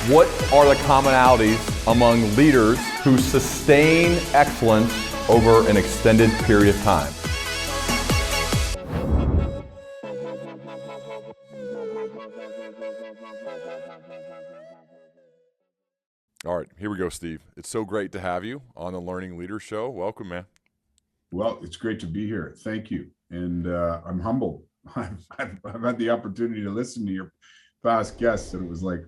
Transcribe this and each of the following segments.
What are the commonalities among leaders who sustain excellence over an extended period of time? All right, here we go, Steve. It's so great to have you on the Learning Leader Show. Welcome, man. Well, it's great to be here. Thank you. And I'm humbled. I've had the opportunity to listen to your past guests, and it was like,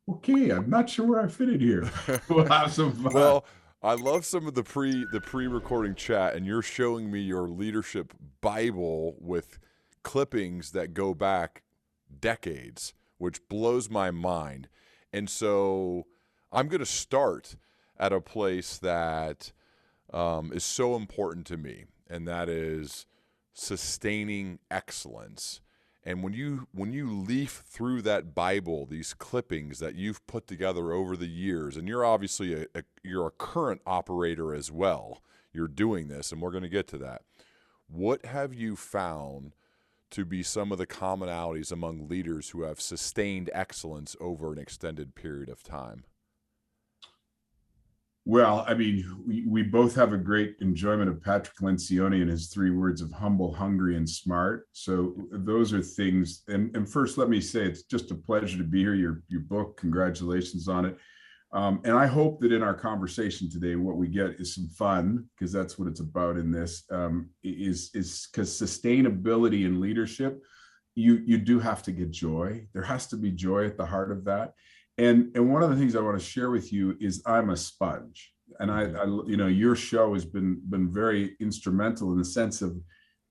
okay, I'm not sure where I fit in here. We'll have some fun. Well, I love some of the pre-recording chat, and you're showing me your leadership Bible with clippings that go back decades, which blows my mind. And so I'm going to start at a place that is so important to me, and that is sustaining excellence. And when you leaf through that Bible, these clippings that you've put together over the years, and you're obviously you're a current operator as well. You're doing this, and we're going to get to that. What have you found to be some of the commonalities among leaders who have sustained excellence over an extended period of time? Well, I mean, we both have a great enjoyment of Patrick Lencioni and his 3 words of humble, hungry, and smart. So those are things. And first, let me say it's just a pleasure to be here. Your book, congratulations on it. And I hope that in our conversation today, what we get is some fun, because that's what it's about in this, is because sustainability in leadership, you do have to get joy. There has to be joy at the heart of that. And one of the things I want to share with you is I'm a sponge, and I your show has been very instrumental in the sense of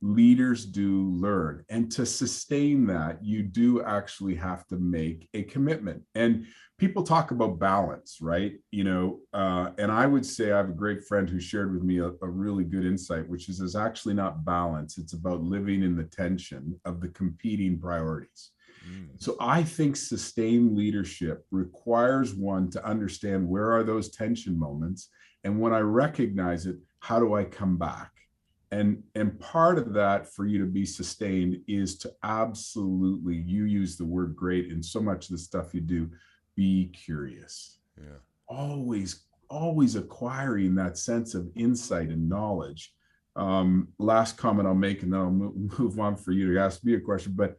leaders do learn, and to sustain that, you do actually have to make a commitment. And people talk about balance, right? And I would say I have a great friend who shared with me a really good insight, which is there's actually not balance. It's about living in the tension of the competing priorities. So I think sustained leadership requires one to understand where are those tension moments, and when I recognize it, how do I come back? And part of that for you to be sustained is to absolutely, you use the word great in so much of the stuff you do, be curious. Yeah. Always acquiring that sense of insight and knowledge. Last comment I'll make, and then I'll move on for you to ask me a question, but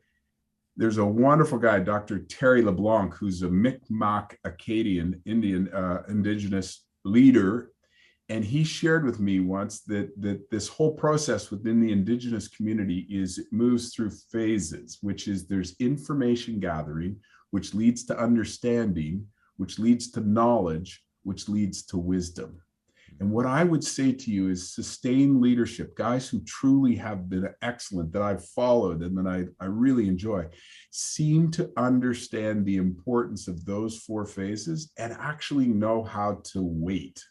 there's a wonderful guy, Dr. Terry LeBlanc, who's a Mi'kmaq Acadian indigenous leader. And he shared with me once that this whole process within the indigenous community it moves through phases, which is there's information gathering, which leads to understanding, which leads to knowledge, which leads to wisdom. And what I would say to you is sustained leadership, guys who truly have been excellent, that I've followed and that I really enjoy, seem to understand the importance of those 4 phases and actually know how to wait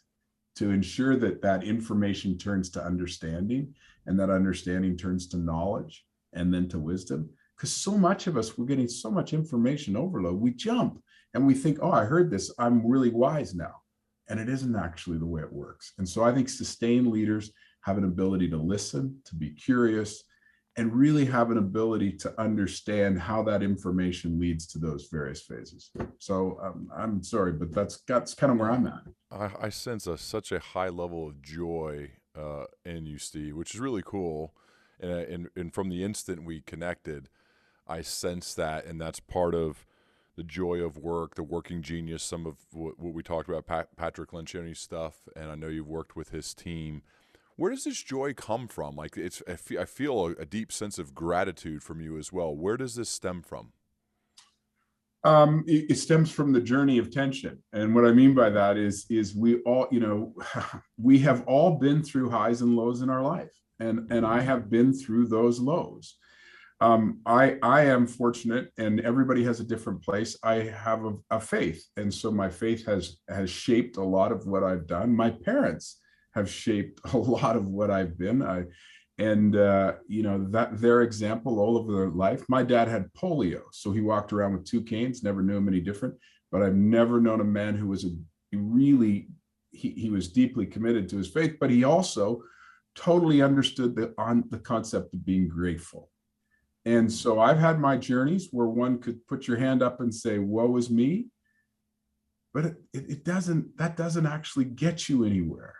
to ensure that that information turns to understanding, and that understanding turns to knowledge, and then to wisdom. Because so much of us, we're getting so much information overload, we jump and we think, oh, I heard this, I'm really wise now. And it isn't actually the way it works. And so I think sustained leaders have an ability to listen, to be curious, and really have an ability to understand how that information leads to those various phases. So I'm sorry, but that's kind of where I'm at. I sense such a high level of joy in you, Steve, which is really cool. And from the instant we connected, I sense that, and that's part of the joy of work, the working genius, some of what we talked about, Patrick Lencioni's stuff, and I know you've worked with his team. Where does this joy come from? Like I feel a deep sense of gratitude from you as well. Where does this stem from? It stems from the journey of tension. And what I mean by that is we all, we have all been through highs and lows in our life. And I have been through those lows. I am fortunate, and everybody has a different place. I have a faith. And so my faith has shaped a lot of what I've done. My parents have shaped a lot of what I've been. That their example all over their life. My dad had polio, so he walked around with 2 canes, never knew him any different. But I've never known a man who was he was deeply committed to his faith, but he also totally understood the concept of being grateful. And so I've had my journeys where one could put your hand up and say, woe is me. but that doesn't actually get you anywhere.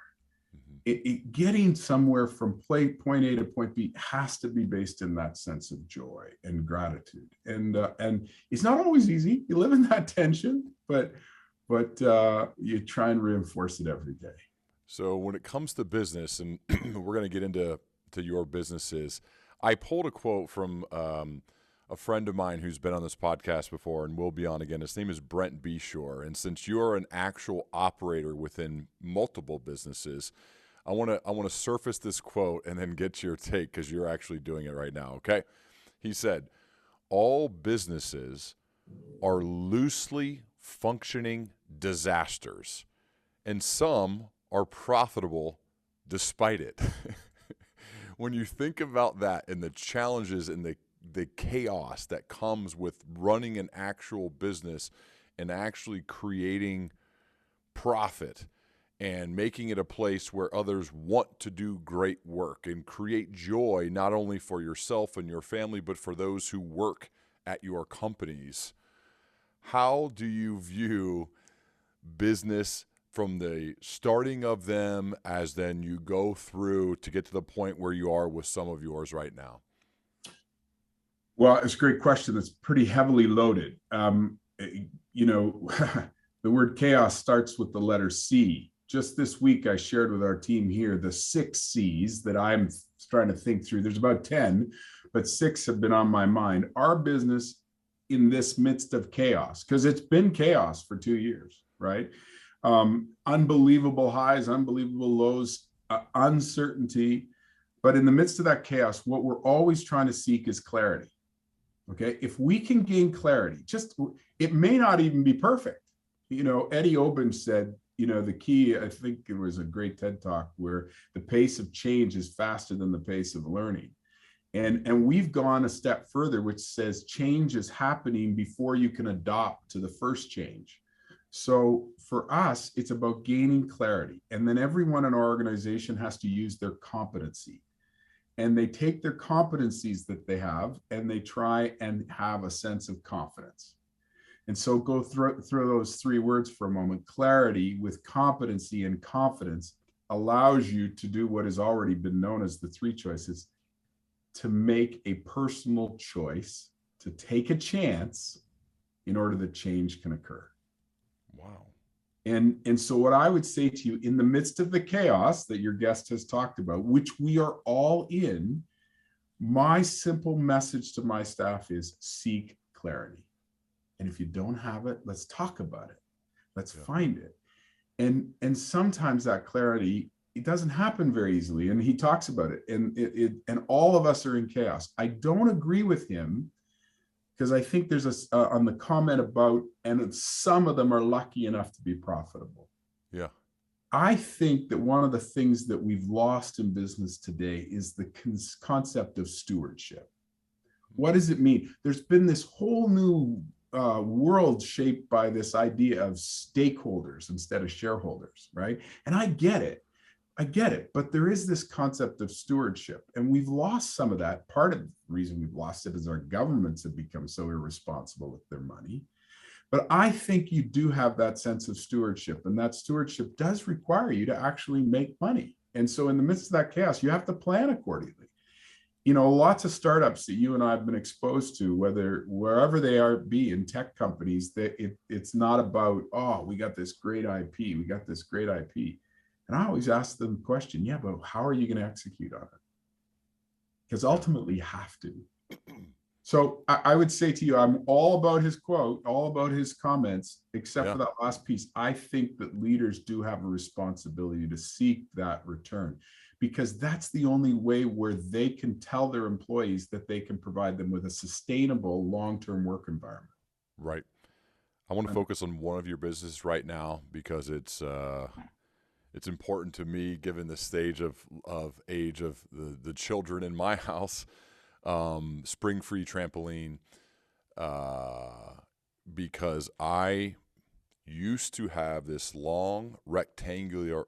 Getting somewhere from point A to point B has to be based in that sense of joy and gratitude. And it's not always easy. You live in that tension, but you try and reinforce it every day. So when it comes to business, and we're going to get into your businesses, I pulled a quote from a friend of mine who's been on this podcast before and will be on again. His name is Brent Beshore. And since you're an actual operator within multiple businesses, I want to surface this quote and then get your take because you're actually doing it right now, okay? He said, all businesses are loosely functioning disasters, and some are profitable despite it. When you think about that and the challenges and the chaos that comes with running an actual business and actually creating profit and making it a place where others want to do great work and create joy not only for yourself and your family, but for those who work at your companies. How do you view business from the starting of them as then you go through to get to the point where you are with some of yours right now? Well, it's a great question. It's pretty heavily loaded. The word chaos starts with the letter C. Just this week, I shared with our team here the 6 C's that I'm trying to think through. There's about 10, but 6 have been on my mind. Our business in this midst of chaos, because it's been chaos for 2 years, right? Unbelievable highs, unbelievable lows, uncertainty. But in the midst of that chaos, what we're always trying to seek is clarity. Okay, if we can gain clarity, it may not even be perfect. Eddie Oben said, the key, I think it was a great TED Talk, where the pace of change is faster than the pace of learning. And we've gone a step further, which says change is happening before you can adopt to the first change. So for us, it's about gaining clarity. And then everyone in our organization has to use their competency. And they take their competencies that they have and they try and have a sense of confidence. And so go through those 3 words for a moment. Clarity with competency and confidence allows you to do what has already been known as the 3 choices, to make a personal choice, to take a chance in order that change can occur. Wow. And so what I would say to you in the midst of the chaos that your guest has talked about, which we are all in, my simple message to my staff is seek clarity. And if you don't have it, let's talk about it. Let's find it. And sometimes that clarity, it doesn't happen very easily. And he talks about it. And all of us are in chaos. I don't agree with him, because I think there's on the comment about, and some of them are lucky enough to be profitable. Yeah. I think that one of the things that we've lost in business today is the concept of stewardship. What does it mean? There's been this whole new world shaped by this idea of stakeholders instead of shareholders, right? And I get it, but there is this concept of stewardship, and we've lost some of that. Part of the reason we've lost it is our governments have become so irresponsible with their money. But I think you do have that sense of stewardship, and that stewardship does require you to actually make money. And so in the midst of that chaos, you have to plan accordingly. Lots of startups that you and I have been exposed to, wherever they be in tech companies, that it's not about, oh, we got this great IP, And I always ask them the question, yeah, but how are you going to execute on it? Because ultimately you have to. So I would say to you, I'm all about his quote, all about his comments, except for that last piece. I think that leaders do have a responsibility to seek that return, because that's the only way where they can tell their employees that they can provide them with a sustainable long-term work environment. Right. I want to focus on one of your businesses right now because it's important to me, given the stage of age of the children in my house. Springfree Trampoline, because I used to have this long rectangular,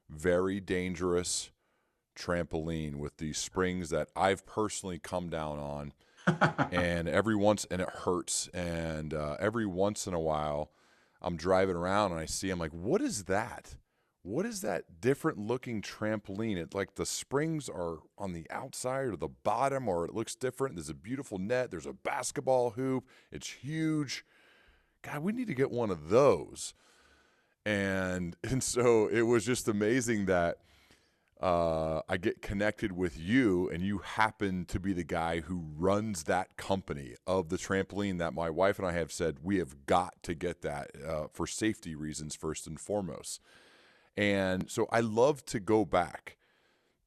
very dangerous trampoline with these springs that I've personally come down on, and it hurts, and every once in a while I'm driving around and I see, I'm like, what is that? What is that different looking trampoline? It like the springs are on the outside or the bottom, or it looks different. There's a beautiful net. There's a basketball hoop. It's huge. God, we need to get one of those. And so it was just amazing that I get connected with you, and you happen to be the guy who runs that company of the trampoline that my wife and I have said we have got to get that for safety reasons first and foremost. And so I love to go back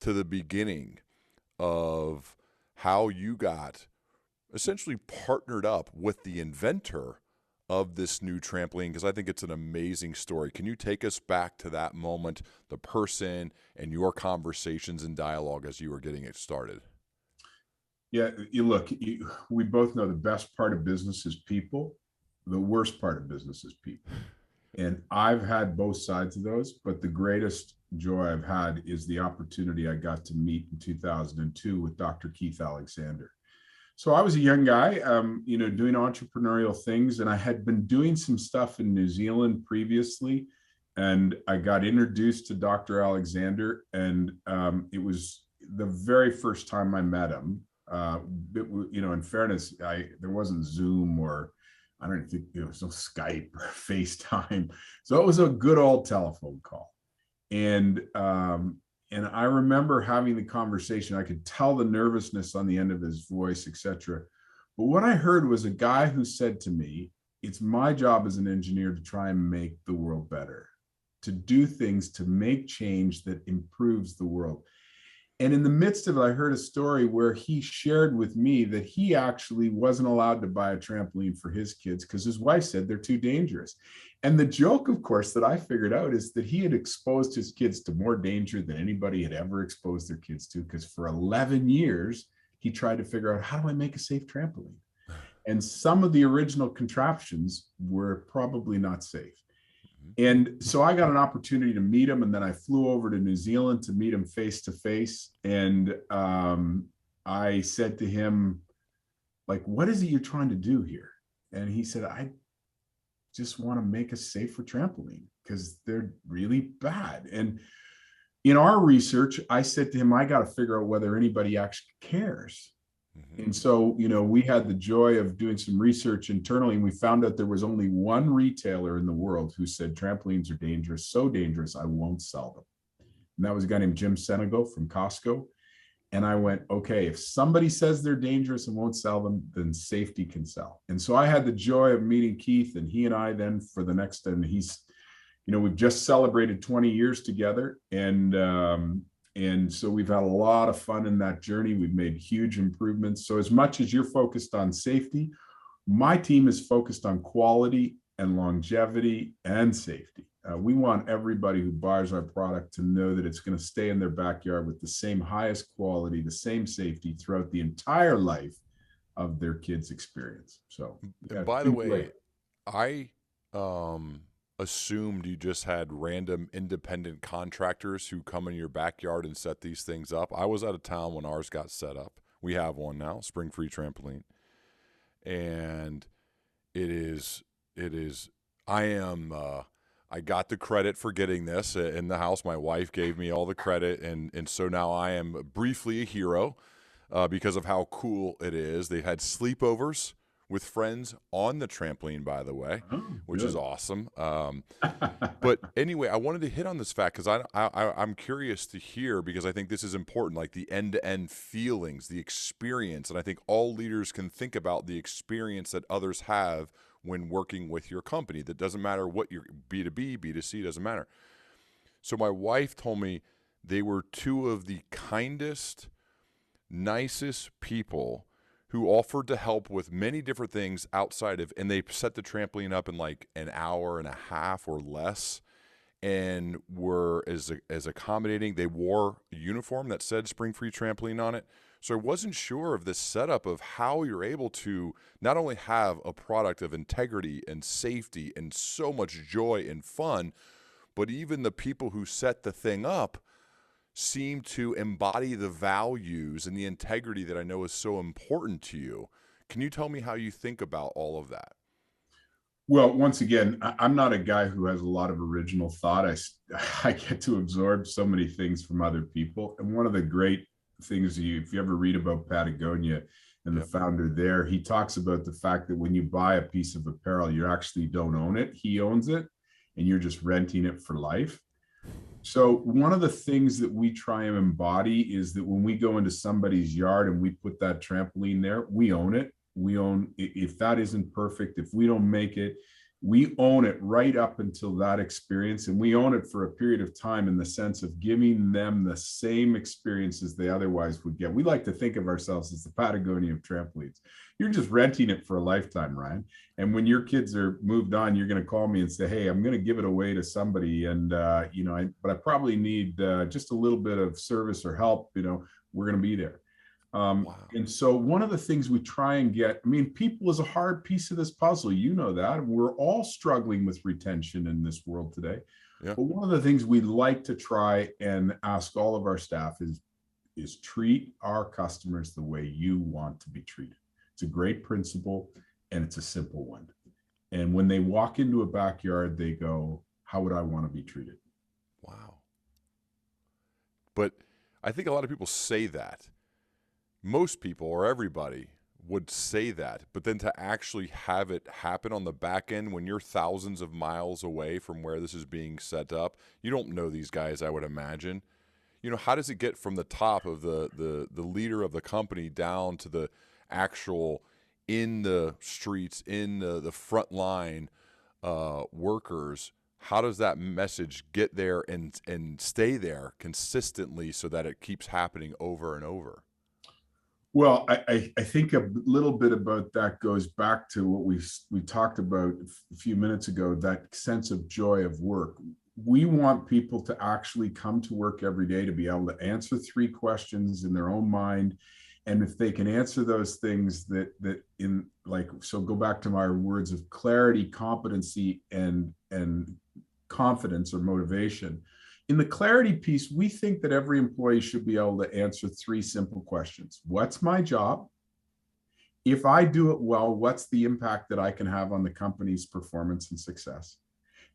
to the beginning of how you got essentially partnered up with the inventor of this new trampoline, because I think it's an amazing story. Can you take us back to that moment, the person, and your conversations and dialogue as you were getting it started? Yeah, we both know the best part of business is people. The worst part of business is people. And I've had both sides of those, but the greatest joy I've had is the opportunity I got to meet in 2002 with Dr. Keith Alexander. So I was a young guy, doing entrepreneurial things, and I had been doing some stuff in New Zealand previously, and I got introduced to Dr. Alexander, and it was the very first time I met him. In fairness, there wasn't Zoom, or I don't think there was no Skype or FaceTime, so it was a good old telephone call, and I remember having the conversation. I could tell the nervousness on the end of his voice, etc. But what I heard was a guy who said to me, it's my job as an engineer to try and make the world better, to do things to make change that improves the world. And in the midst of it, I heard a story where he shared with me that he actually wasn't allowed to buy a trampoline for his kids because his wife said they're too dangerous. And the joke, of course, that I figured out is that he had exposed his kids to more danger than anybody had ever exposed their kids to, because for 11 years, he tried to figure out, how do I make a safe trampoline? And some of the original contraptions were probably not safe. And so I got an opportunity to meet him, and then I flew over to New Zealand to meet him face to face. And I said to him, like, what is it you're trying to do here? And he said, I just want to make a safer trampoline because they're really bad. And in our research, I said to him, I got to figure out whether anybody actually cares. And so, we had the joy of doing some research internally, and we found out there was only one retailer in the world who said trampolines are dangerous, so dangerous, I won't sell them. And that was a guy named Jim Senegal from Costco. And I went, okay, if somebody says they're dangerous and won't sell them, then safety can sell. And so I had the joy of meeting Keith, and he and I then for the next, and he's, we've just celebrated 20 years together. And so we've had a lot of fun in that journey. We've made huge improvements. So as much as you're focused on safety, my team is focused on quality and longevity and safety. We want everybody who buys our product to know that it's going to stay in their backyard with the same highest quality, the same safety throughout the entire life of their kids' experience. So, and by the way, I assumed you just had random independent contractors who come in your backyard and set these things up. I was out of town when ours got set up. We have one now, Springfree Trampoline. And I got the credit for getting this in the house. My wife gave me all the credit. And so now I am briefly a hero because of how cool it is. They had sleepovers with friends on the trampoline, by the way, which is awesome. But anyway, I wanted to hit on this fact because I'm curious to hear, because I think this is important, like the end-to-end feelings, the experience. And I think all leaders can think about the experience that others have when working with your company. That doesn't matter what you're, B2B, B2C, doesn't matter. So my wife told me they were two of the kindest, nicest people who offered to help with many different things outside of, and they set the trampoline up in like an hour and a half or less, and were as accommodating. They wore a uniform that said Springfree Trampoline on it. So I wasn't sure of this setup of how you're able to not only have a product of integrity and safety and so much joy and fun, but even the people who set the thing up seem to embody the values and the integrity that I know is so important to you. Can you tell me how you think about all of that? Well, once again, I'm not a guy who has a lot of original thought. I get to absorb so many things from other people. And one of the great things, if you ever read about Patagonia and the Yep. founder there, he talks about the fact that when you buy a piece of apparel, you actually don't own it. He owns it, and you're just renting it for life. So one of the things that we try and embody is that when we go into somebody's yard and we put that trampoline there, we own it. We own, if that isn't perfect, if we don't make it, we own it right up until that experience. And we own it for a period of time in the sense of giving them the same experiences they otherwise would get. We like to think of ourselves as the Patagonia of trampolines. You're just renting it for a lifetime, Ryan. And when your kids are moved on, you're going to call me and say, "Hey, I'm going to give it away to somebody, and but I probably need just a little bit of service or help. We're going to be there." Wow. And so one of the things we try and get, I mean, people is a hard piece of this puzzle. You know that. We're all struggling with retention in this world today. Yeah. But one of the things we like to try and ask all of our staff is treat our customers the way you want to be treated. It's a great principle, and it's a simple one. And when they walk into a backyard, they go, "How would I want to be treated?" Wow. But I think a lot of people say that. Most people or everybody would say that, but then to actually have it happen on the back end when you're thousands of miles away from where this is being set up, you don't know these guys, I would imagine. How does it get from the top of the leader of the company down to the actual in the streets, in the front line workers? How does that message get there and stay there consistently so that it keeps happening over and over? Well, I think a little bit about that goes back to what we talked about a few minutes ago, that sense of joy of work. We want people to actually come to work every day to be able to answer 3 questions in their own mind. And if they can answer those things so go back to my words of clarity, competency, and confidence or motivation. In the clarity piece, we think that every employee should be able to answer 3 simple questions. What's my job? If I do it well, what's the impact that I can have on the company's performance and success?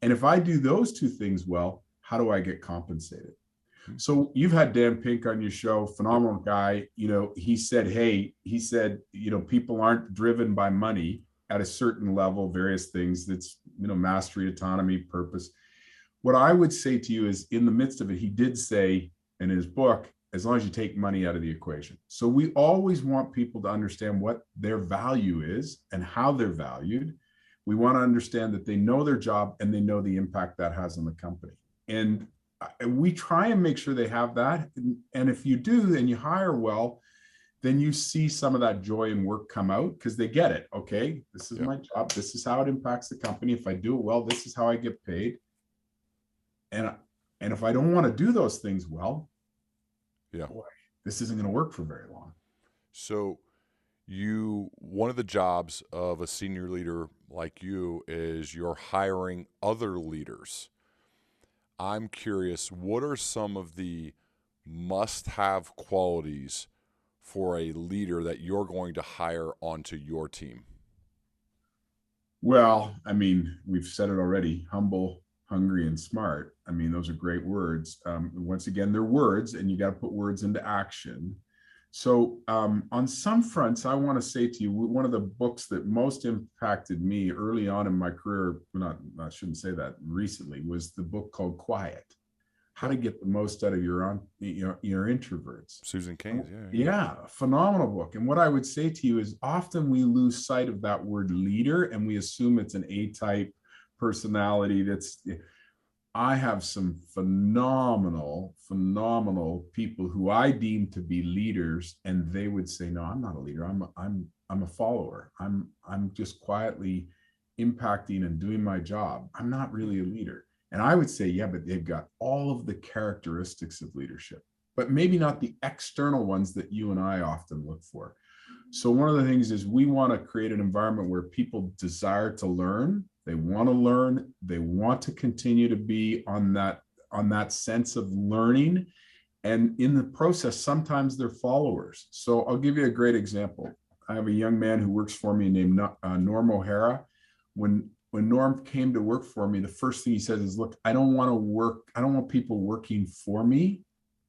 And if I do those 2 things well, how do I get compensated? So you've had Dan Pink on your show, phenomenal guy. He said, people aren't driven by money at a certain level, various things. That's, mastery, autonomy, purpose. What I would say to you is, in the midst of it, he did say in his book, as long as you take money out of the equation. So we always want people to understand what their value is and how they're valued. We want to understand that they know their job and they know the impact that has on the company. And we try and make sure they have that. And if you do and you hire well, then you see some of that joy in work come out because they get it. Okay, this is my job. This is how it impacts the company. If I do it well, this is how I get paid. And if I don't want to do those things well, boy, this isn't going to work for very long. So one of the jobs of a senior leader like you is you're hiring other leaders. I'm curious, what are some of the must-have qualities for a leader that you're going to hire onto your team? Well, I mean, we've said it already: humble, hungry, and smart. I mean, those are great words. Once again, they're words, and you got to put words into action. So on some fronts, I want to say to you, one of the books that most impacted me early on in my career, I shouldn't say that, recently, was the book called Quiet: How to Get the Most Out of Your Introverts. Susan Cain's, Yeah, phenomenal book. And what I would say to you is, often we lose sight of that word leader and we assume it's an A-type personality. I have some phenomenal people who I deem to be leaders, and they would say, "No, I'm not a leader. I'm a follower. I'm just quietly impacting and doing my job. I'm not really a leader." And I would say, yeah, but they've got all of the characteristics of leadership, but maybe not the external ones that you and I often look for. So one of the things is, we want to create an environment where people desire to learn. They want to learn. They want to continue to be on that sense of learning. And in the process, sometimes they're followers. So I'll give you a great example. I have a young man who works for me named Norm O'Hara. When when Norm came to work for me, the first thing he said is, look, I don't want people working for me.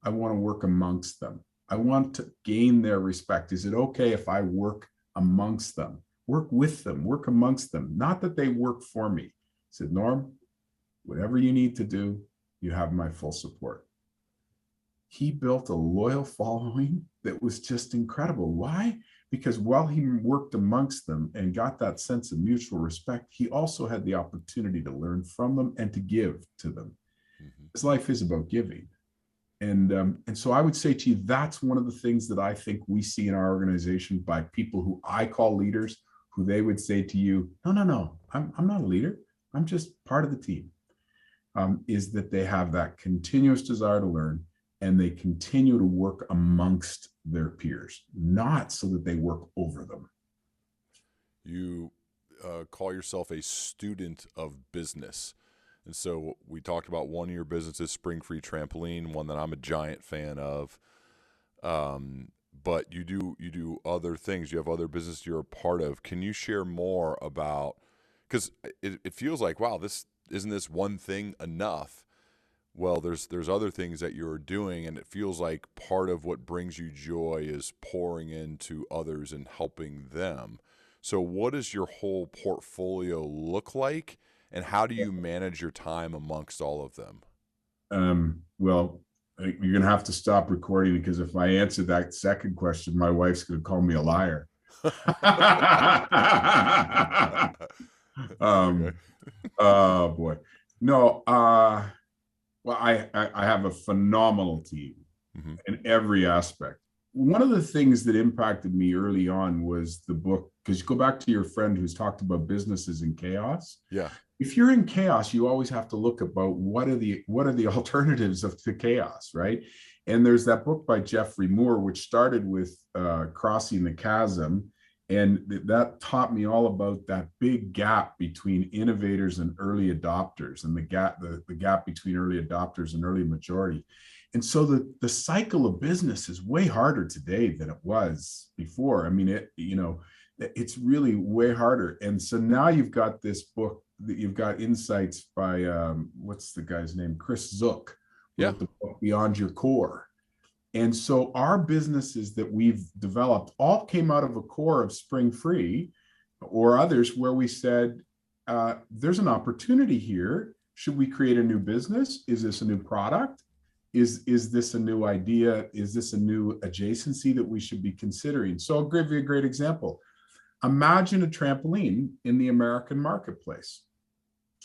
I want to work amongst them. I want to gain their respect. Is it okay if I work amongst them, work with them, work amongst them? Not that they work for me. He said, Norm, whatever you need to do, you have my full support. He built a loyal following that was just incredible. Why? Because while he worked amongst them and got that sense of mutual respect, he also had the opportunity to learn from them and to give to them. Mm-hmm. His life is about giving. And so I would say to you, that's one of the things that I think we see in our organization by people who I call leaders, who they would say to you, no, I'm not a leader. I'm just part of the team, is that they have that continuous desire to learn, and they continue to work amongst their peers, not so that they work over them. You call yourself a student of business. And so we talked about one of your businesses, Springfree Trampoline, one that I'm a giant fan of. But you do other things. You have other businesses you're a part of. Can you share more about, because it feels like, wow, isn't this one thing enough? Well, there's other things that you're doing, and it feels like part of what brings you joy is pouring into others and helping them. So what does your whole portfolio look like, and how do you manage your time amongst all of them? Well, you're going to have to stop recording, because if I answer that second question, my wife's going to call me a liar. Okay. Oh, boy. No, well, I have a phenomenal team in every aspect. One of the things that impacted me early on was the book, because you go back to your friend who's talked about businesses in chaos. Yeah. If you're in chaos, you always have to look about what are the alternatives to chaos, right? And there's that book by Jeffrey Moore, which started with Crossing the Chasm. And that taught me all about that big gap between innovators and early adopters, and the gap between early adopters and early majority. And so the cycle of business is way harder today than it was before. I mean, it's really way harder. And so now you've got this book that you've got insights by what's the guy's name? Chris Zook. Yeah. The book Beyond Your Core. And so our businesses that we've developed all came out of a core of Springfree or others where we said, there's an opportunity here. Should we create a new business? Is this a new product? Is this a new idea? Is this a new adjacency that we should be considering? So I'll give you a great example. Imagine a trampoline in the American marketplace.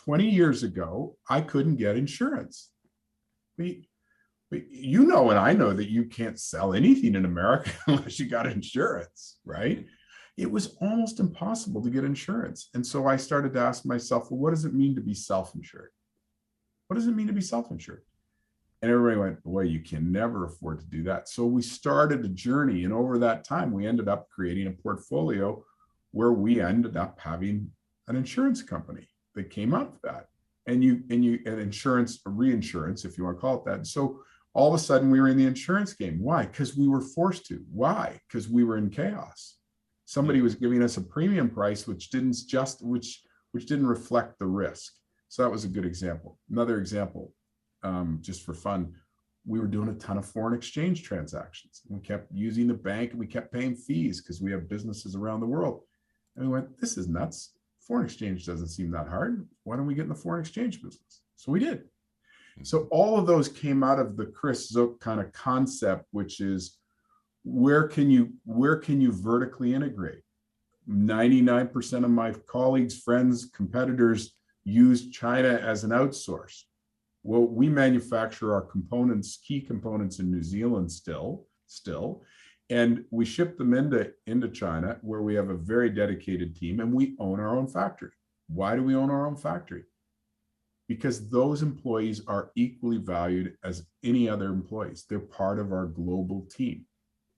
20 years ago, I couldn't get insurance. You know, and I know that you can't sell anything in America unless you got insurance, right? It was almost impossible to get insurance. And so I started to ask myself, well, what does it mean to be self-insured? What does it mean to be self-insured? And everybody went, boy, you can never afford to do that. So we started a journey. And over that time, we ended up creating a portfolio where we ended up having an insurance company that came out of that. And insurance, reinsurance, if you want to call it that. And so all of a sudden we were in the insurance game. Why? Because we were forced to. Why? Because we were in chaos. Somebody was giving us a premium price which didn't reflect the risk. So that was a good example. Another example, just for fun, we were doing a ton of foreign exchange transactions. We kept using the bank, and we kept paying fees because we have businesses around the world. And we went, this is nuts. Foreign exchange doesn't seem that hard. Why don't we get in the foreign exchange business? So we did. So all of those came out of the Chris Zook kind of concept, which is where can you vertically integrate? 99% of my colleagues, friends, competitors use China as an outsource. Well, we manufacture our components, key components in New Zealand still, and we ship them into China, where we have a very dedicated team, and we own our own factory. Why do we own our own factory? Because those employees are equally valued as any other employees. They're part of our global team,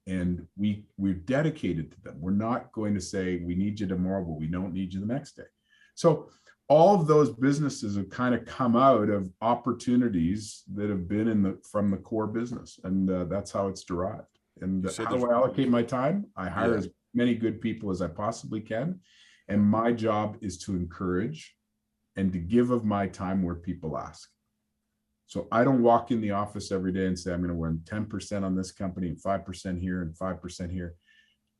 and we're dedicated to them. We're not going to say we need you tomorrow, but we don't need you the next day. So all of those businesses have kind of come out of opportunities that have been from the core business, and that's how it's derived. And how do I allocate my time? I hire as many good people as I possibly can, and my job is to encourage and to give of my time where people ask. So I don't walk in the office every day and say, I'm going to win 10% on this company and 5% here and 5% here.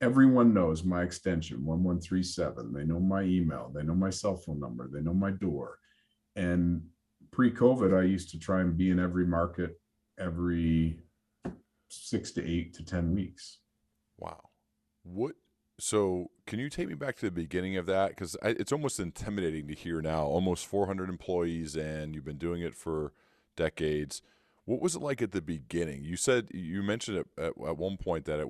Everyone knows my extension, 1137. They know my email. They know my cell phone number. They know my door. And pre-COVID, I used to try and be in every market every 6 to 8 to 10 weeks. Wow. So can you take me back to the beginning of that? Because it's almost intimidating to hear now, almost 400 employees, and you've been doing it for decades. What was it like at the beginning? You mentioned it at one point that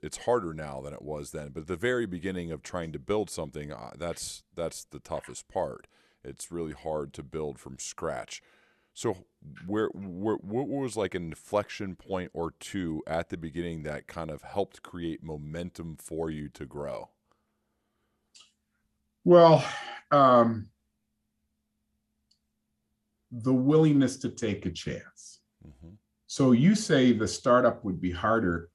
it's harder now than it was then, but at the very beginning of trying to build something, that's the toughest part. It's really hard to build from scratch. So what was like an inflection point or two at the beginning that kind of helped create momentum for you to grow? Well, the willingness to take a chance. Mm-hmm. So you say the startup would be harder.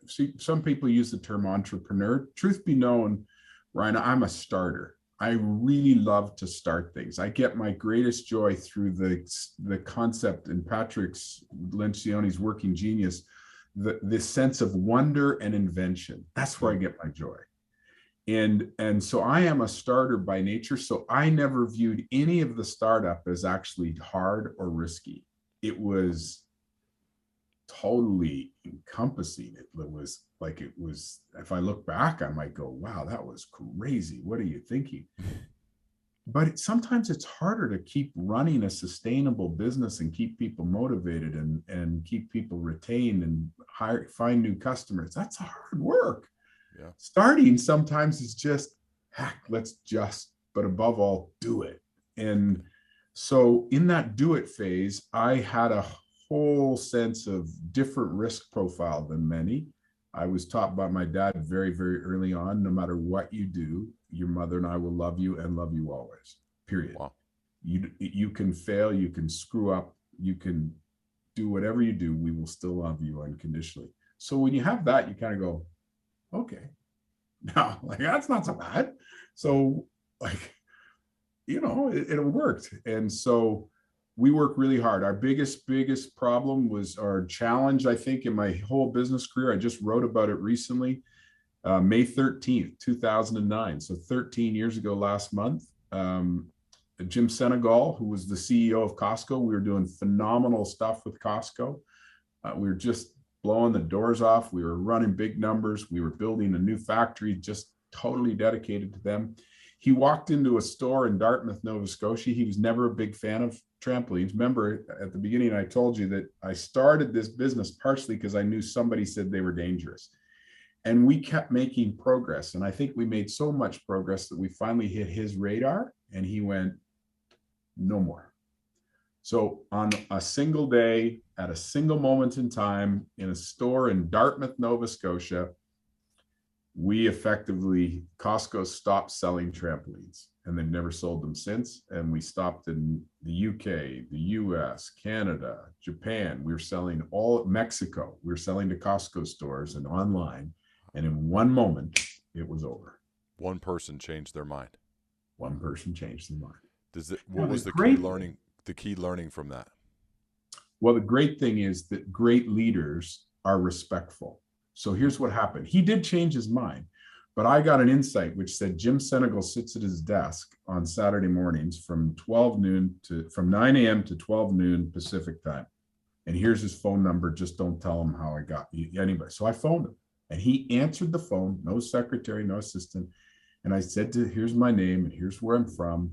Some people use the term entrepreneur. Truth be known, Ryan, I'm a starter. I really love to start things. I get my greatest joy through the concept in Patrick's Lencioni's Working Genius, the sense of wonder and invention. That's where I get my joy. And so I am a starter by nature. So I never viewed any of the startup as actually hard or risky. It was totally encompassing. It was, if I look back, I might go, wow, that was crazy. What are you thinking? But sometimes it's harder to keep running a sustainable business and keep people motivated and keep people retained and find new customers. That's hard work. Yeah. Starting sometimes is just, heck, but above all, do it. And so in that do it phase, I had a whole sense of different risk profile than many. I was taught by my dad very, very early on, no matter what you do, your mother and I will love you and love you always, period. Wow. You can fail, you can screw up, you can do whatever you do, we will still love you unconditionally. So when you have that, you kind of go, okay, now that's not so bad. So it worked. And so we work really hard. Our biggest problem was our challenge, I think, in my whole business career. I just wrote about it recently, May 13th, 2009. So 13 years ago last month, Jim Senegal, who was the CEO of Costco, we were doing phenomenal stuff with Costco. We were just blowing the doors off. We were running big numbers. We were building a new factory, just totally dedicated to them. He walked into a store in Dartmouth, Nova Scotia. He was never a big fan of trampolines. Remember, at the beginning, I told you that I started this business partially because I knew somebody said they were dangerous. And we kept making progress. And I think we made so much progress that we finally hit his radar and he went, no more. So on a single day, at a single moment in time, in a store in Dartmouth, Nova Scotia, Costco stopped selling trampolines and they've never sold them since. And we stopped in the UK, the US, Canada, Japan. We were selling Mexico. We were selling to Costco stores and online. And in one moment, it was over. One person changed their mind. One person changed their mind. What was the key learning from that? Well, the great thing is that great leaders are respectful. So here's what happened. He did change his mind, but I got an insight which said Jim Senegal sits at his desk on Saturday mornings from 9 a.m. to 12 noon Pacific time. And here's his phone number. Just don't tell him how I got you. Anyway, so I phoned him and he answered the phone, no secretary, no assistant. And I said here's my name and here's where I'm from.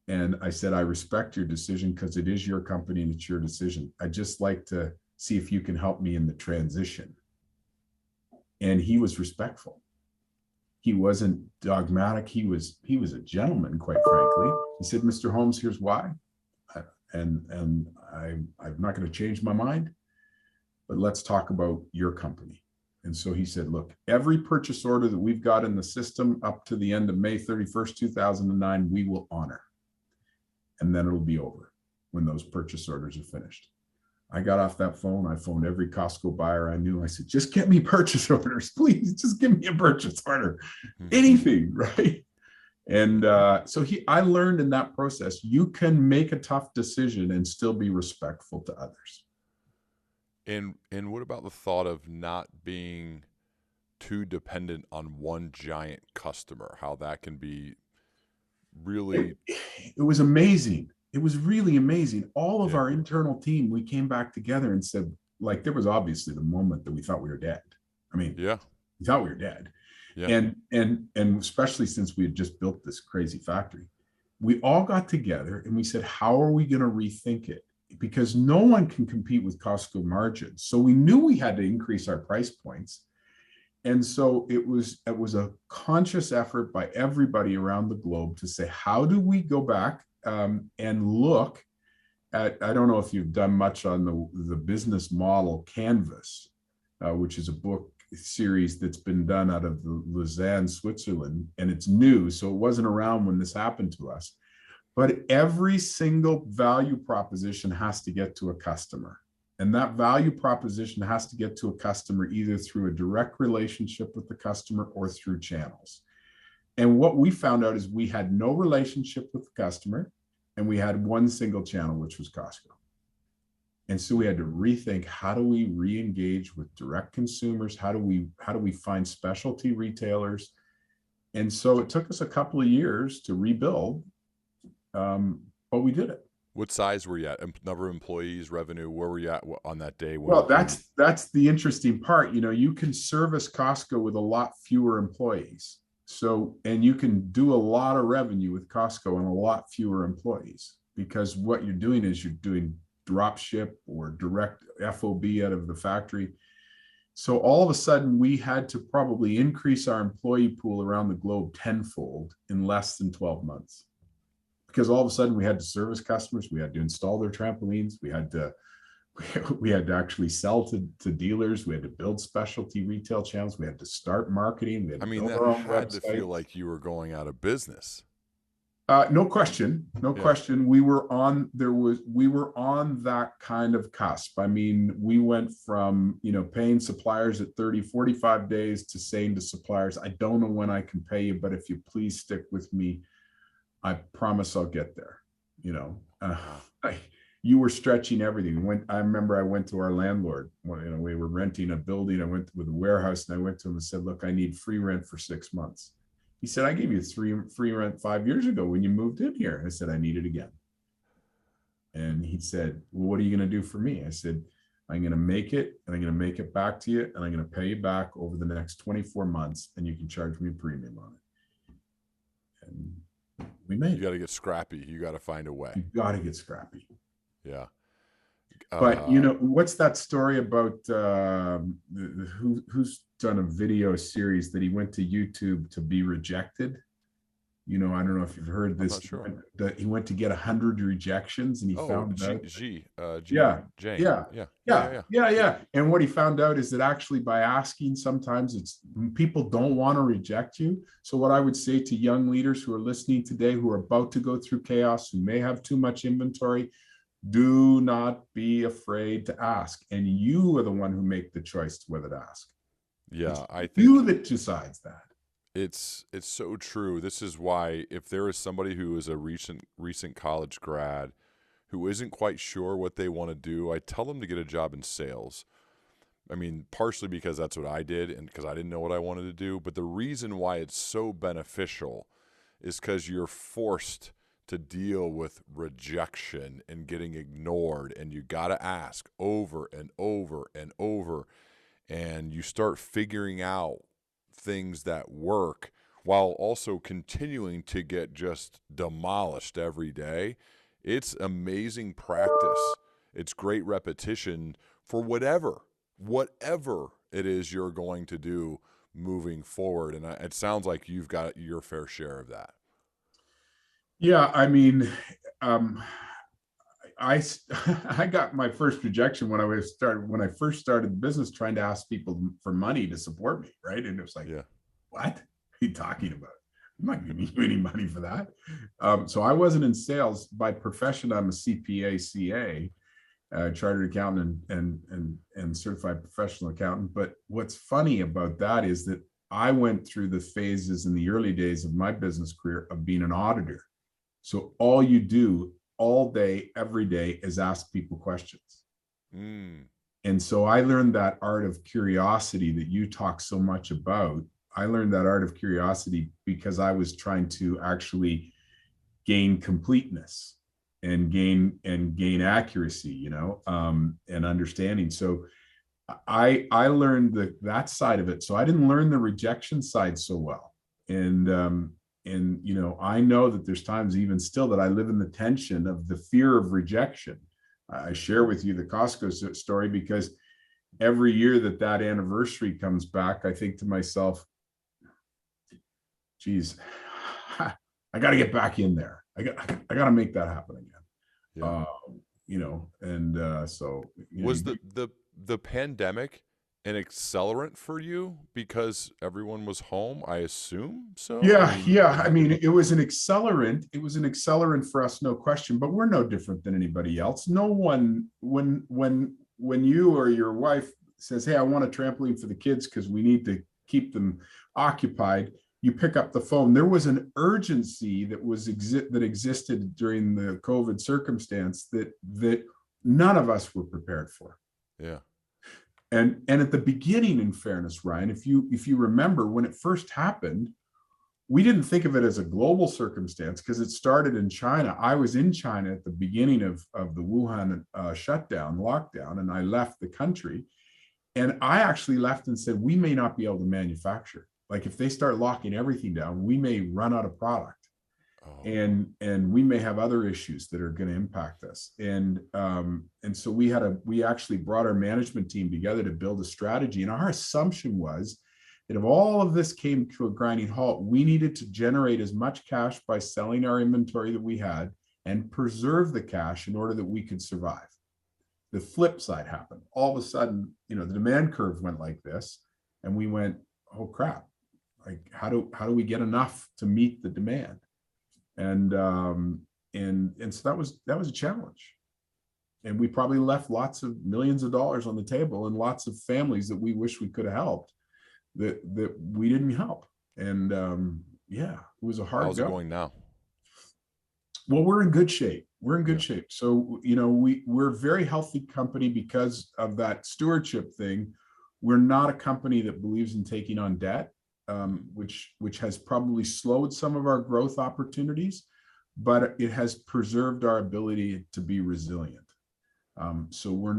And I said, I respect your decision because it is your company and it's your decision. I'd just like to see if you can help me in the transition. And he was respectful. He wasn't dogmatic. He was a gentleman, quite frankly. He said, Mr. Holmes, here's why. And I'm not going to change my mind, but let's talk about your company. And so he said, look, every purchase order that we've got in the system up to the end of May 31st, 2009, we will honor. And then it'll be over when those purchase orders are finished. I got off that phone. I phoned every Costco buyer I knew. I said, just get me purchase orders, please. Just give me a purchase order, anything, right? And I learned in that process, you can make a tough decision and still be respectful to others. And what about the thought of not being too dependent on one giant customer? How that can be really. It was amazing. It was really amazing. All of Yeah. our internal team, we came back together and said, like, there was obviously the moment that we thought we were dead. I mean, Yeah. we thought we were dead. Yeah. And especially since we had just built this crazy factory, we all got together and we said, how are we going to rethink it? Because no one can compete with Costco margins. So we knew we had to increase our price points. And so it was a conscious effort by everybody around the globe to say, how do we go back and look at, I don't know if you've done much on the business model canvas, which is a book series that's been done out of Lausanne, Switzerland, and it's new. So it wasn't around when this happened to us. But every single value proposition has to get to a customer. And that value proposition has to get to a customer either through a direct relationship with the customer or through channels. And what we found out is we had no relationship with the customer, and we had one single channel, which was Costco. And so we had to rethink, how do we re-engage with direct consumers? How do we find specialty retailers? And so it took us a couple of years to rebuild, but we did it. What size were you at? Number of employees, revenue? Where were you at on that day? Well, that's the interesting part. You know, you can service Costco with a lot fewer employees. So, and you can do a lot of revenue with Costco and a lot fewer employees, because what you're doing is you're doing drop ship or direct FOB out of the factory. So all of a sudden we had to probably increase our employee pool around the globe tenfold in less than 12 months. Because all of a sudden we had to service customers, we had to install their trampolines, we had to actually sell to dealers, we had to build specialty retail channels, we had to start marketing, we had to build our own had website. to feel like you were going out of business. No question. We were on that kind of cusp. I mean, we went from, paying suppliers at 30, 45 days to saying to suppliers, I don't know when I can pay you, but if you please stick with me, I promise I'll get there. You were stretching everything. I remember I went to our landlord, we were renting a building. I went with a warehouse and I went to him and said, look, I need free rent for 6 months. He said, I gave you free rent 5 years ago when you moved in here. I said, I need it again. And he said, well, what are you going to do for me? I said, I'm going to make it, and I'm going to make it back to you, and I'm going to pay you back over the next 24 months, and you can charge me a premium on it. And we made it. You got to get scrappy. You got to find a way. You got to get scrappy. Yeah. But what's that story about who's done a video series that he went to YouTube to be rejected? I don't know if you've heard this. I'm not sure. He went to get 100 rejections and he found out. Yeah. And what he found out is that actually by asking, sometimes people don't want to reject you. So what I would say to young leaders who are listening today, who are about to go through chaos, who may have too much inventory, do not be afraid to ask. And you are the one who make the choice to whether to ask. Yeah, I think you that decides that. It's so true. This is why, if there is somebody who is a recent college grad who isn't quite sure what they want to do, I tell them to get a job in sales. I mean, partially because that's what I did and because I didn't know what I wanted to do. But the reason why it's so beneficial is because you're forced to deal with rejection and getting ignored, and you got to ask over and over and over, and you start figuring out things that work while also continuing to get just demolished every day. It's amazing practice. It's great repetition for whatever it is you're going to do moving forward. And it sounds like you've got your fair share of that. Yeah, I mean, I got my first rejection when I first started the business, trying to ask people for money to support me, right? And it was like, what are you talking about? I'm not giving you any money for that. So I wasn't in sales. By profession, I'm a CPA, CA, chartered accountant and certified professional accountant. But what's funny about that is that I went through the phases in the early days of my business career of being an auditor. So all you do all day, every day is ask people questions. And so I learned that art of curiosity that you talk so much about. I learned that art of curiosity because I was trying to actually gain completeness and gain accuracy, and understanding. So I learned that side of it. So I didn't learn the rejection side so well. And I know that there's times even still that I live in the tension of the fear of rejection. I share with you the Costco story because every year that anniversary comes back, I think to myself, geez, I got to get back in there. I got to make that happen again. Yeah. So was the pandemic an accelerant for you because everyone was home? I assume so. Yeah. I mean, it was an accelerant. It was an accelerant for us, no question. But we're no different than anybody else. No one, when you or your wife says, "Hey, I want a trampoline for the kids because we need to keep them occupied," you pick up the phone. There was an urgency that existed during the COVID circumstance that none of us were prepared for. Yeah. And at the beginning, in fairness, Ryan, if you remember when it first happened, we didn't think of it as a global circumstance because it started in China. I was in China at the beginning of the Wuhan lockdown, and I left the country. And I actually left and said, we may not be able to manufacture. Like if they start locking everything down, we may run out of product. And we may have other issues that are going to impact us. And so we actually brought our management team together to build a strategy. And our assumption was that if all of this came to a grinding halt, we needed to generate as much cash by selling our inventory that we had and preserve the cash in order that we could survive. The flip side happened. All of a sudden, the demand curve went like this, and we went, oh crap, like how do we get enough to meet the demand? And so that was a challenge. And we probably left lots of millions of dollars on the table and lots of families that we wish we could have helped that we didn't help. And it was a hard How's it going now? Well, we're in good shape. We're in good shape. So, we're a very healthy company because of that stewardship thing. We're not a company that believes in taking on debt. Which has probably slowed some of our growth opportunities, but it has preserved our ability to be resilient. So we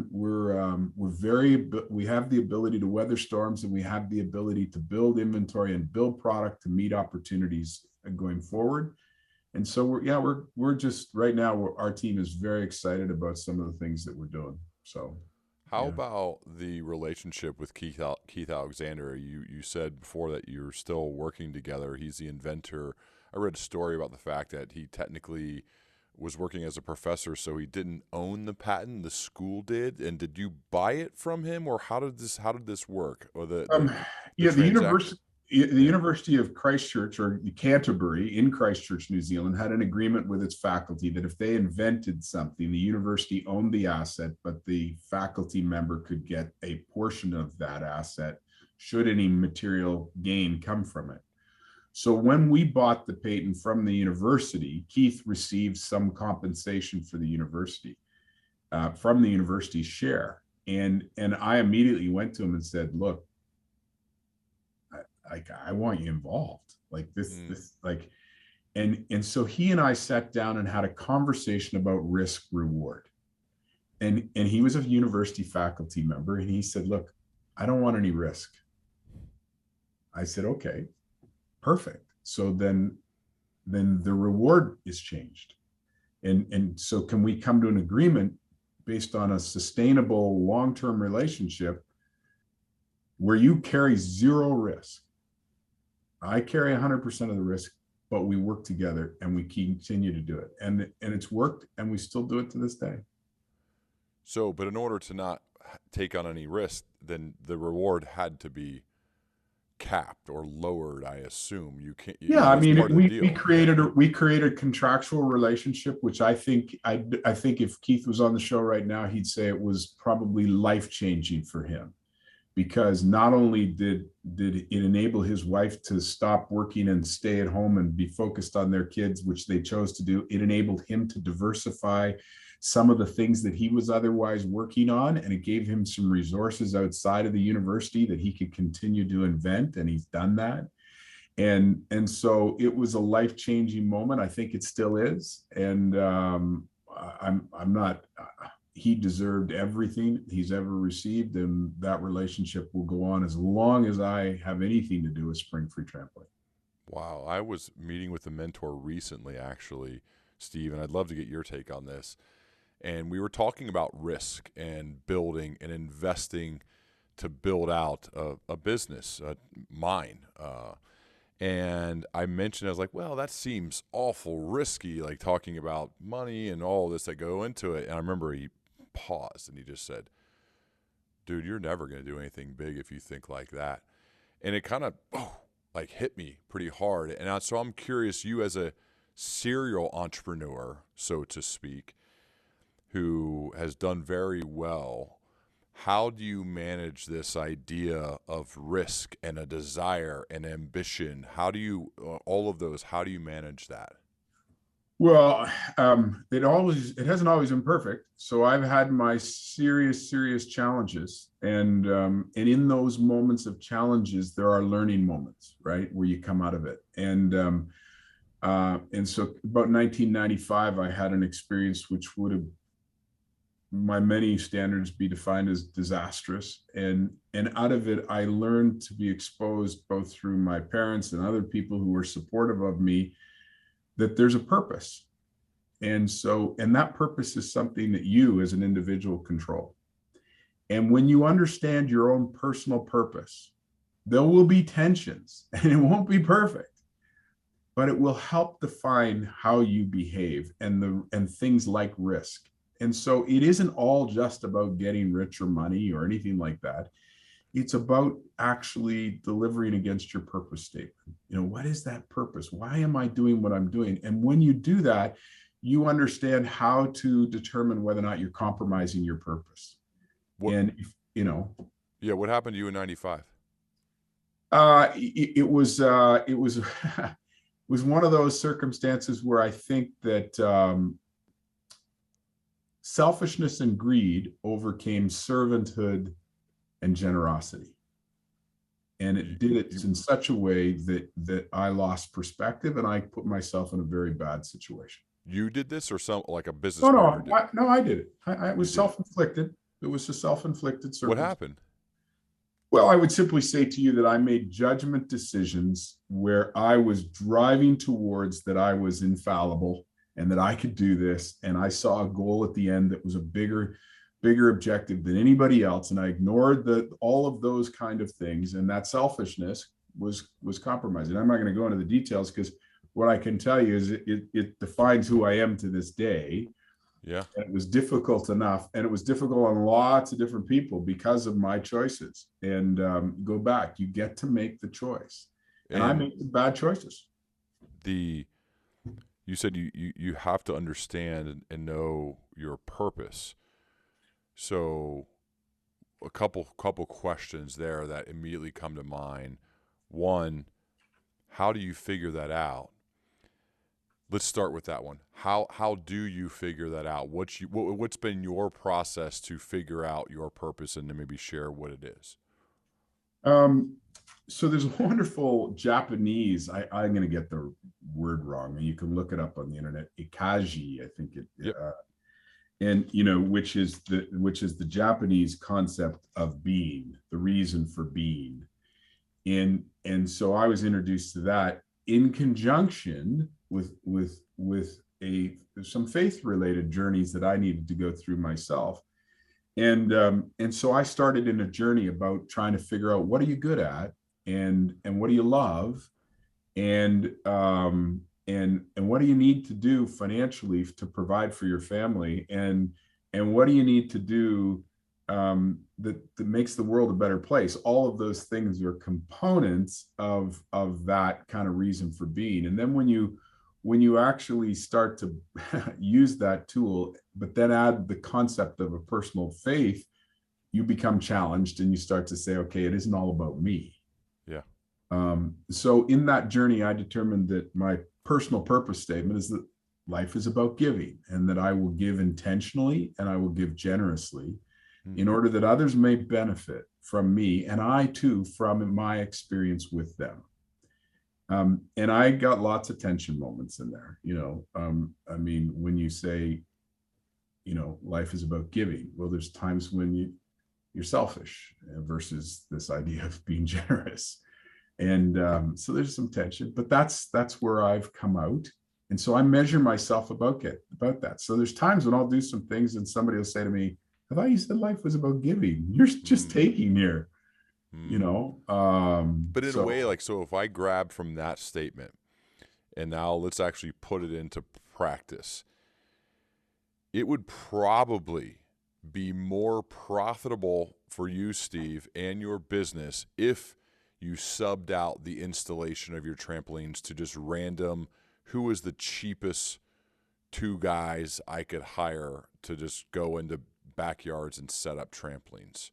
have the ability to weather storms, and we have the ability to build inventory and build product to meet opportunities going forward. And so we're just right now, our team is very excited about some of the things that we're doing. So. How about the relationship with Keith Alexander? You said before that you're still working together. He's the inventor. I read a story about the fact that he technically was working as a professor, so he didn't own the patent. The school did. And did you buy it from him, or how did this work? Or the University of Christchurch, or Canterbury in Christchurch, New Zealand, had an agreement with its faculty that if they invented something, the university owned the asset, but the faculty member could get a portion of that asset should any material gain come from it. So when we bought the patent from the university, Keith received some compensation for the university, from the university's share. And I immediately went to him and said, look, I want you involved, like this, and so he and I sat down and had a conversation about risk reward. And he was a university faculty member, and he said, look, I don't want any risk. I said, okay, perfect. So then the reward is changed. And so can we come to an agreement based on a sustainable long-term relationship where you carry zero risk? I carry 100% of the risk, but we work together and we continue to do it. And it's worked, and we still do it to this day. So, but in order to not take on any risk, then the reward had to be capped or lowered, I assume. You can't. I mean, we created a contractual relationship, which I think if Keith was on the show right now, he'd say it was probably life-changing for him. because not only did it enable his wife to stop working and stay at home and be focused on their kids, which they chose to do, it enabled him to diversify some of the things that he was otherwise working on, and it gave him some resources outside of the university that he could continue to invent, and he's done that. And so it was a life-changing moment. I think it still is. And I'm not, he deserved everything he's ever received, and that relationship will go on as long as I have anything to do with Springfree Trampoline. Wow. I was meeting with a mentor recently, actually, Steve, and I'd love to get your take on this. And we were talking about risk and building and investing to build out a business, mine. And I mentioned, I was like, well, that seems awful risky, like talking about money and all this that go into it. And I remember he paused and he just said, dude, you're never going to do anything big if you think like that. And it kind of like hit me pretty hard. And so I'm curious, you as a serial entrepreneur, so to speak, who has done very well, how do you manage this idea of risk and a desire and ambition? How do you, all of those, how do you manage that? Well, it hasn't always been perfect. So I've had my serious challenges, and in those moments of challenges, there are learning moments, right, where you come out of it. And so about 1995, I had an experience which would have, by many standards, be defined as disastrous. And out of it, I learned to be exposed, both through my parents and other people who were supportive of me, that there's a purpose. And that purpose is something that you as an individual control. And when you understand your own personal purpose, there will be tensions and it won't be perfect, but it will help define how you behave and things like risk. And so it isn't all just about getting rich or money or anything like that. It's about actually delivering against your purpose statement. What is that purpose? Why am I doing what I'm doing? And when you do that, you understand how to determine whether or not you're compromising your purpose. What, and yeah, what happened to you in 95? It was it was one of those circumstances where I think that selfishness and greed overcame servanthood and generosity. And it did it in such a way that I lost perspective, and I put myself in a very bad situation. You did this, or like a business partner? No, I did it. I was self-inflicted. It was a self-inflicted circumstance. What happened? Well, I would simply say to you that I made judgment decisions where I was driving towards that I was infallible and that I could do this. And I saw a goal at the end that was a bigger objective than anybody else. And I ignored all of those kind of things. And that selfishness was compromising. I'm not going to go into the details, because what I can tell you is it defines who I am to this day. Yeah. And it was difficult enough, and it was difficult on lots of different people because of my choices. And go back, you get to make the choice. And I made the bad choices. You said you have to understand and know your purpose. So a couple questions there that immediately come to mind. One, how do you figure that out? Let's start with that one. How do you figure that out? What's been your process to figure out your purpose, and then maybe share what it is? So there's a wonderful Japanese, I'm going to get the word wrong, and you can look it up on the internet, Ikigai, I think it. Yep. And which is the Japanese concept of being, the reason for being. And so I was introduced to that in conjunction with some faith related journeys that I needed to go through myself. And so I started in a journey about trying to figure out, what are you good at, and what do you love, and what do you need to do financially to provide for your family, and what do you need to do that makes the world a better place. All of those things are components of that kind of reason for being. And then when you actually start to use that tool, but then add the concept of a personal faith you become challenged and you start to say, okay, it isn't all about me. Yeah. So in that journey, I determined that my personal purpose statement is that life is about giving, and that I will give intentionally and I will give generously in order that others may benefit from me, and I too from my experience with them. And I got lots of tension moments in there. I mean, when you say, life is about giving, well, there's times when you're selfish versus this idea of being generous. And so there's some tension, but that's where I've come out. And so I measure myself about that. So there's times when I'll do some things and somebody will say to me, I thought you said life was about giving. You're just taking here, But in a way, like, so if I grab from that statement and now let's actually put it into practice, it would probably be more profitable for you, Steve, and your business if you subbed out the installation of your trampolines to just random, who is the cheapest 2 guys I could hire to just go into backyards and set up trampolines.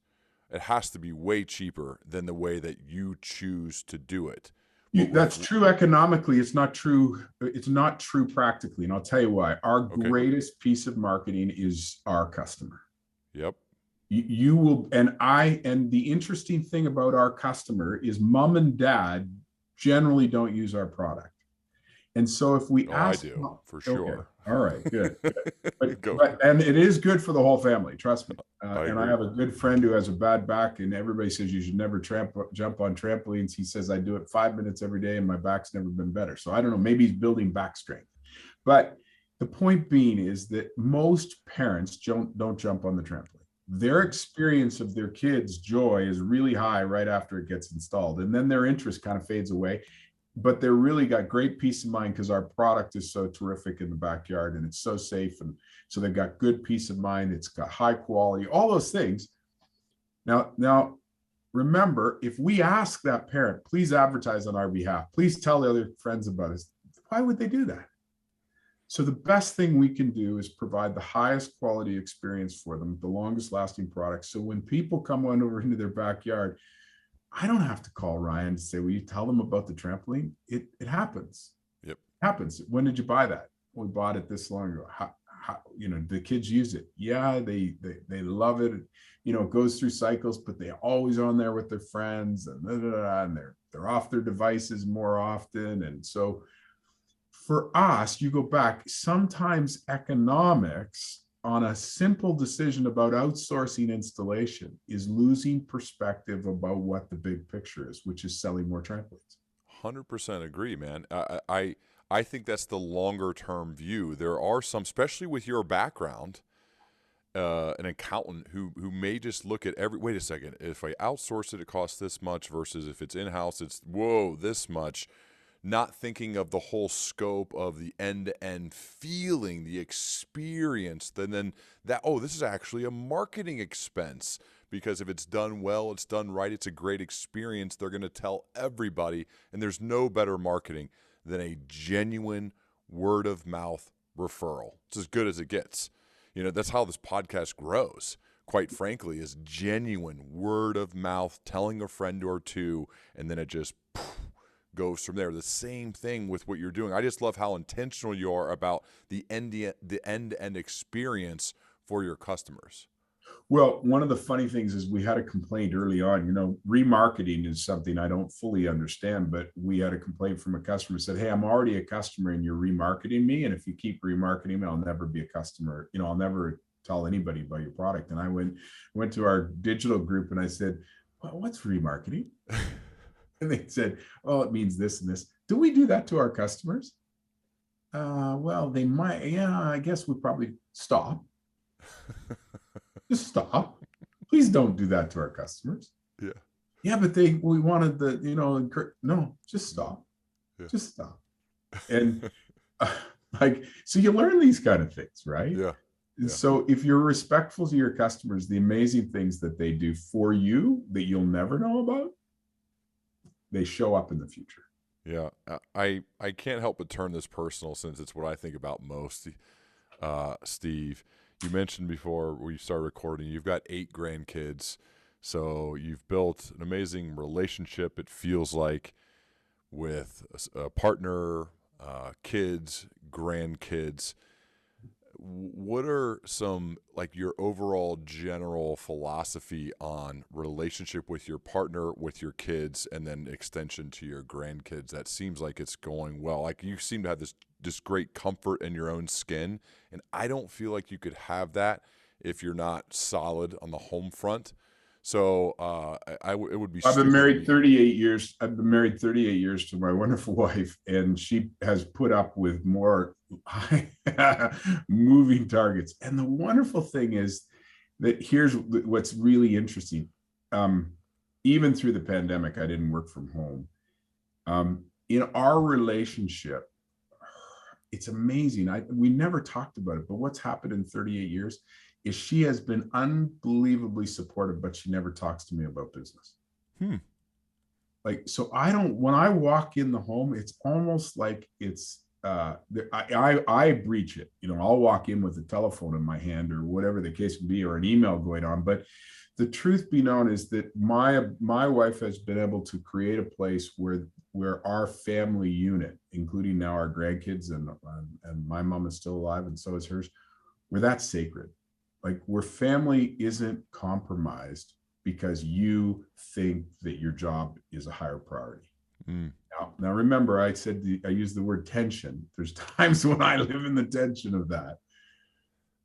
It has to be way cheaper than the way that you choose to do it. That's true economically. It's not true. It's not true practically. And I'll tell you why. Our greatest piece of marketing is our customer. Yep. You will, and the interesting thing about our customer is mom and dad generally don't use our product. And so if we ask, I do, for sure. Okay, all right, good. But and it is good for the whole family, trust me. And I have a good friend who has a bad back, and everybody says you should never jump on trampolines. He says, I do it 5 minutes every day and my back's never been better. So I don't know, maybe he's building back strength. But the point being is that most parents don't jump on the trampoline. Their experience of their kids' joy is really high right after it gets installed. And then their interest kind of fades away. But they're really got great peace of mind because our product is so terrific in the backyard and it's so safe. And so they've got good peace of mind. It's got high quality, all those things. Now, remember, if we ask that parent, please advertise on our behalf, please tell the other friends about us, why would they do that? So the best thing we can do is provide the highest quality experience for them, the longest lasting products. So when people come on over into their backyard, I don't have to call Ryan to say, will you tell them about the trampoline? It happens. Yep. It happens. When did you buy that? We bought it this long ago. How, the kids use it. Yeah, they love it. It goes through cycles, but they're always on there with their friends and they're off their devices more often. And so for us, you go back, sometimes economics on a simple decision about outsourcing installation is losing perspective about what the big picture is, which is selling more trampolines. 100% agree, man. I think that's the longer term view. There are some, especially with your background, an accountant who may just look at wait a second, if I outsource it, it costs this much versus if it's in-house, it's, whoa, this much. Not thinking of the whole scope of the end-to-end feeling, the experience, then that, this is actually a marketing expense because if it's done well, it's done right, it's a great experience. They're going to tell everybody, and there's no better marketing than a genuine word-of-mouth referral. It's as good as it gets. That's how this podcast grows, quite frankly, is genuine word-of-mouth, telling a friend or two, and then it just goes from there. The same thing with what you're doing. I just love how intentional you are about the end-to-end experience for your customers. Well, one of the funny things is we had a complaint early on. Remarketing is something I don't fully understand, but we had a complaint from a customer who said, hey, I'm already a customer and you're remarketing me. And if you keep remarketing me, I'll never be a customer. I'll never tell anybody about your product. And I went to our digital group and I said, well, what's remarketing? And they said, well, it means this and this. Do we do that to our customers? Well, they might. Yeah, I guess we probably stop. Just stop. Please don't do that to our customers. Yeah. Yeah, but we wanted no, just stop. Yeah. Just stop. And so you learn these kind of things, right? Yeah. And so if you're respectful to your customers, the amazing things that they do for you that you'll never know about, they show up in the future. Yeah. I can't help but turn this personal since it's what I think about most, Steve. you mentioned before we started recording, you've got 8 grandkids. So you've built an amazing relationship, it feels like, with a partner, kids, grandkids. What are some, like, your overall general philosophy on relationship with your partner, with your kids, and then extension to your grandkids? That seems like it's going well. Like, you seem to have this great comfort in your own skin, and I don't feel like you could have that if you're not solid on the home front. So it would be I've been stupid of married me. 38 years. I've been married 38 years to my wonderful wife, and she has put up with more moving targets. And the wonderful thing is that here's what's really interesting. Even through the pandemic, I didn't work from home. In our relationship, it's amazing. We never talked about it, but what's happened in 38 years is she has been unbelievably supportive, but she never talks to me about business. Like, so I don't, when I walk in the home, it's almost like it's, I breach it. You know, I'll walk in with a telephone in my hand or whatever the case would be, or an email going on. But the truth be known is that my wife has been able to create a place where our family unit, including now our grandkids, and my mom is still alive and so is hers, where that's sacred. Like, where family isn't compromised because you think that your job is a higher priority. Now remember, I said I used the word tension. There's times when I live in the tension of that.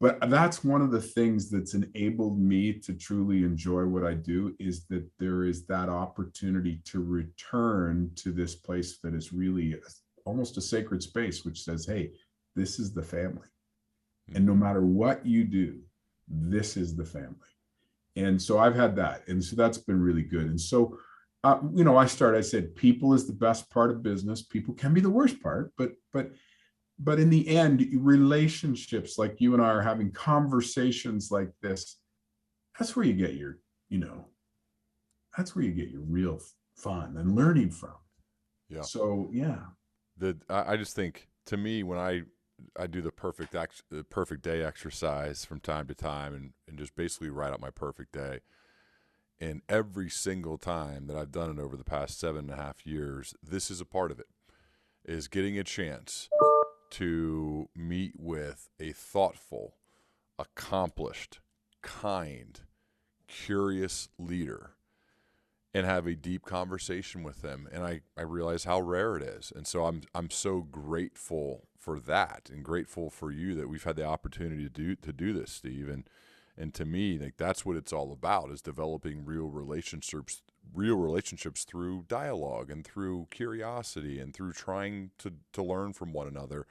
But that's one of the things that's enabled me to truly enjoy what I do, is that there is that opportunity to return to this place that is really almost a sacred space, which says, hey, this is the family. And no matter what you do, this is the family. And so I've had that. And so that's been really good. And so, I said, people is the best part of business. People can be the worst part, but in the end, relationships like you and I are having, conversations like this, that's where you get your, that's where you get your real fun and learning from. Yeah. So, yeah. I just think, to me, when I do the perfect day exercise from time to time, and just basically write out my perfect day. And every single time that I've done it over the past 7.5 years, this is a part of it, is getting a chance to meet with a thoughtful, accomplished, kind, curious leader and have a deep conversation with them. And I realize how rare it is. And so I'm so grateful for that, and grateful for you that we've had the opportunity to do this, Steve. And to me, like, that's what it's all about, is developing real relationships through dialogue and through curiosity and through trying to learn from one another.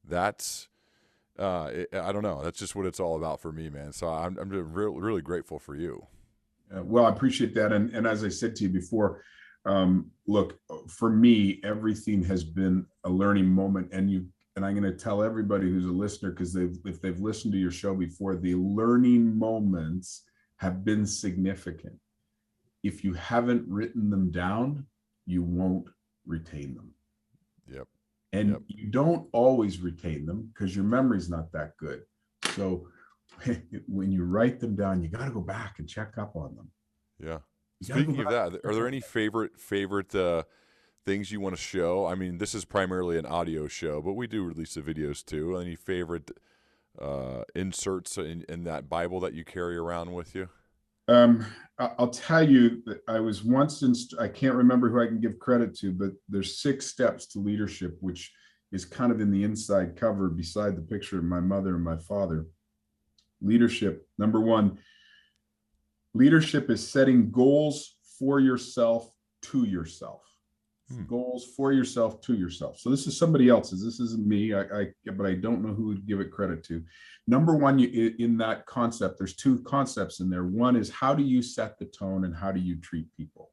That's I don't know. That's just what it's all about for me, man. So I'm really, really grateful for you. Well, I appreciate that. And as I said to you before, look, for me, everything has been a learning moment. And I'm going to tell everybody who's a listener, because if they've listened to your show before, the learning moments have been significant. If you haven't written them down, you won't retain them. Yep. And you don't always retain them because your memory's not that good. So when you write them down, you got to go back and check up on them. Yeah. Speaking of that, are there any favorite things you want to show? I mean, this is primarily an audio show, but we do release the videos too. Any favorite inserts in that Bible that you carry around with you? I'll tell you that I was once I can't remember who I can give credit to, but there's 6 steps to leadership, which is kind of in the inside cover beside the picture of my mother and my father. Leadership, number 1, leadership is setting goals for yourself to yourself. Goals for yourself to yourself. So this is somebody else's. This isn't me. But I don't know who would give it credit to. Number 1, in that concept, there's 2 concepts in there. One is, how do you set the tone and how do you treat people?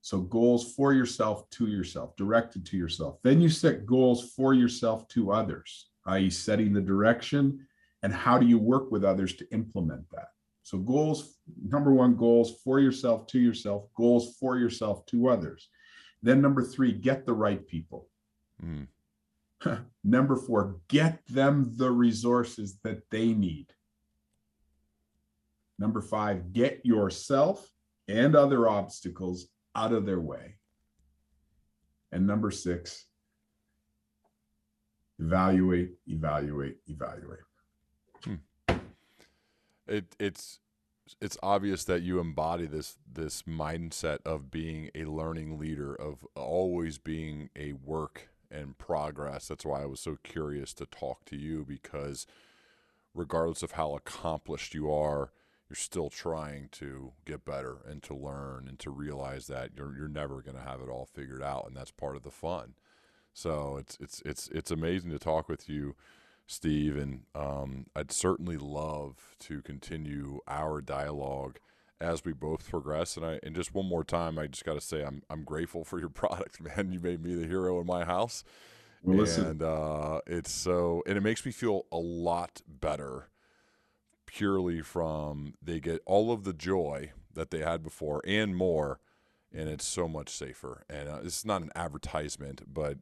So goals for yourself to yourself, directed to yourself. Then you set goals for yourself to others, i.e., setting the direction, and how do you work with others to implement that? So goals, number 1, goals for yourself to yourself, goals for yourself to others. Then number 3, get the right people. Number 4, get them the resources that they need. Number 5, get yourself and other obstacles out of their way. And number 6, evaluate, evaluate, evaluate. It's obvious that you embody this mindset of being a learning leader, of always being a work in progress. That's why I was so curious to talk to you, because regardless of how accomplished you are, you're still trying to get better and to learn and to realize that you're never going to have it all figured out, and that's part of the fun. So it's amazing to talk with you, Steve, and I'd certainly love to continue our dialogue as we both progress. And just one more time, I just got to say I'm grateful for your product, man. You made me the hero in my house, Well, listen, and it makes me feel a lot better, purely from they get all of the joy that they had before and more. And it's so much safer. And it's not an advertisement, but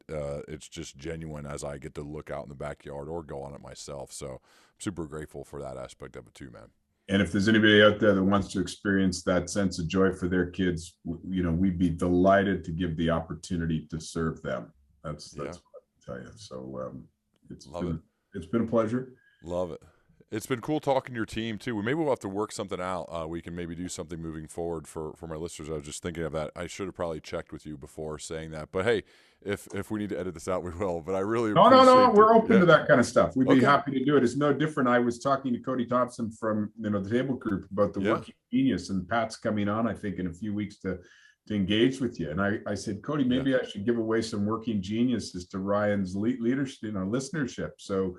it's just genuine as I get to look out in the backyard or go on it myself. So I'm super grateful for that aspect of it too, man. and if there's anybody out there that wants to experience that sense of joy for their kids, we'd be delighted to give the opportunity to serve them. That's what I can tell you. So it's been a pleasure. Love it. It's been cool talking to your team too. Maybe we'll have to work something out. We can maybe do something moving forward for my listeners. I was just thinking of that. I should have probably checked with you before saying that. But hey, if we need to edit this out, we will. But I really no. We're open to that kind of stuff. We'd be happy to do it. It's no different. I was talking to Cody Thompson from the Table Group about the Working Genius, and Pat's coming on, I think, in a few weeks to engage with you. And I said, Cody, maybe I should give away some Working Geniuses to Ryan's leadership, listenership. So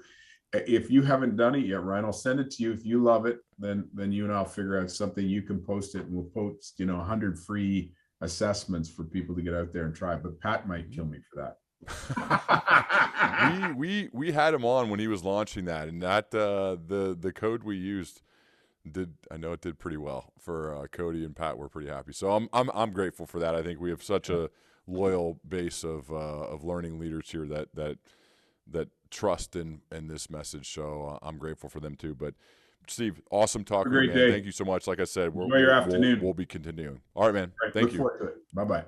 if you haven't done it yet, Ryan, I'll send it to you. If you love it, then you and I'll figure out something. You can post it, and we'll post 100 free assessments for people to get out there and try. But Pat might kill me for that. we had him on when he was launching that, and that the code we used did pretty well for Cody and Pat. We're pretty happy. So I'm grateful for that. I think we have such a loyal base of learning leaders here that trust in this message. So I'm grateful for them too. But Steve, awesome talking to you, man. Thank you so much. Like I said, enjoy your afternoon. We'll be continuing. All right, man. Thank you. Look forward to it. Bye-bye.